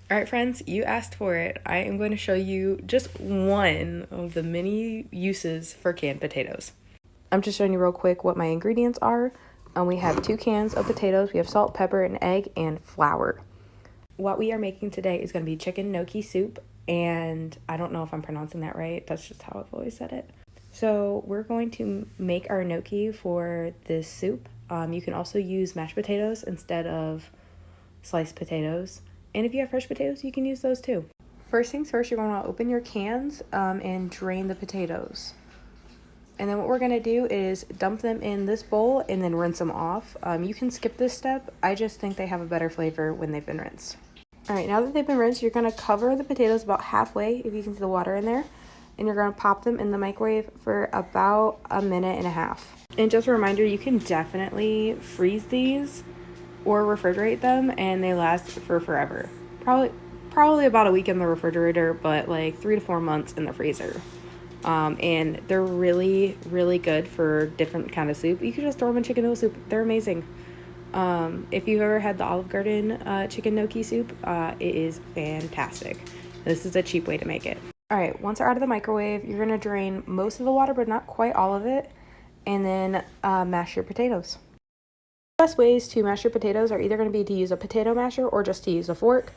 All right, friends, you asked for it. I am going to show you just one of the many uses for canned potatoes. I'm just showing you real quick what my ingredients are. We have 2 cans of potatoes. We have salt, pepper, an egg, and flour. What we are making today is going to be chicken gnocchi soup, and I don't know if I'm pronouncing that right. That's just how I've always said it. So we're going to make our gnocchi for this soup. You can also use mashed potatoes instead of sliced potatoes. And if you have fresh potatoes, you can use those too. First things first, you're going to open your cans and drain the potatoes. And then what we're going to do is dump them in this bowl and then rinse them off. You can skip this step. I just think they have a better flavor when they've been rinsed. All right, now that they've been rinsed, you're going to cover the potatoes about halfway, if you can see the water in there. And you're going to pop them in the microwave for about a minute and a half. And just a reminder, you can definitely freeze these or refrigerate them, and they last for forever. Probably about a week in the refrigerator, but like 3 to 4 months in the freezer. And they're really, really good for different kind of soup. You can just throw them in chicken noodle soup. They're amazing. If you've ever had the Olive Garden chicken gnocchi soup, it is fantastic. This is a cheap way to make it. All right, once they're out of the microwave, you're going to drain most of the water, but not quite all of it, and then mash your potatoes. The best ways to mash your potatoes are either going to be to use a potato masher or just to use a fork.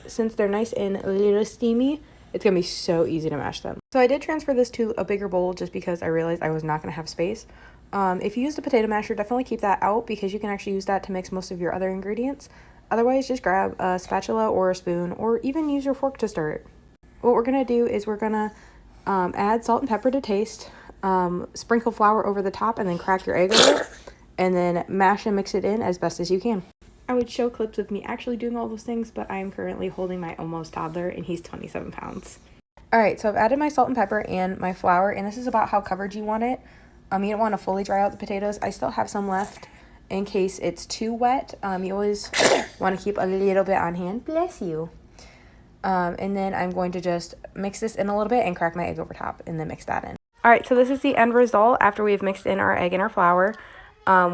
Since they're nice and a little steamy, it's going to be so easy to mash them. So I did transfer this to a bigger bowl just because I realized I was not going to have space. If you use the potato masher, definitely keep that out because you can actually use that to mix most of your other ingredients. Otherwise, just grab a spatula or a spoon or even use your fork to stir it. What we're going to do is we're going to add salt and pepper to taste, sprinkle flour over the top, and then crack your egg over it, and then mash and mix it in as best as you can. I would show clips of me actually doing all those things, but I am currently holding my almost toddler, and he's 27 pounds. All right, so I've added my salt and pepper and my flour, and this is about how covered you want it. You don't want to fully dry out the potatoes. I still have some left in case it's too wet. You always want to keep a little bit on hand. Bless you. And then I'm going to just mix this in a little bit and crack my egg over top and then mix that in. All right, so this is the end result after we've mixed in our egg and our flour.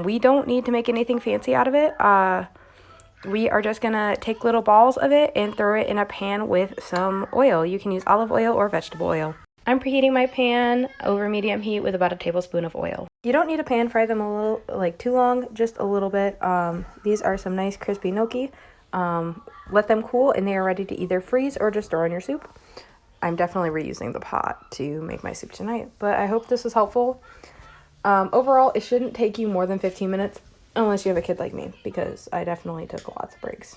We don't need to make anything fancy out of it. We are just going to take little balls of it and throw it in a pan with some oil. You can use olive oil or vegetable oil. I'm preheating my pan over medium heat with about a tablespoon of oil. You don't need to pan fry them a little, too long, just a little bit. These are some nice crispy gnocchi. Let them cool and they are ready to either freeze or just throw in your soup. I'm definitely reusing the pot to make my soup tonight, but I hope this was helpful. Overall, it shouldn't take you more than 15 minutes unless you have a kid like me, because I definitely took lots of breaks.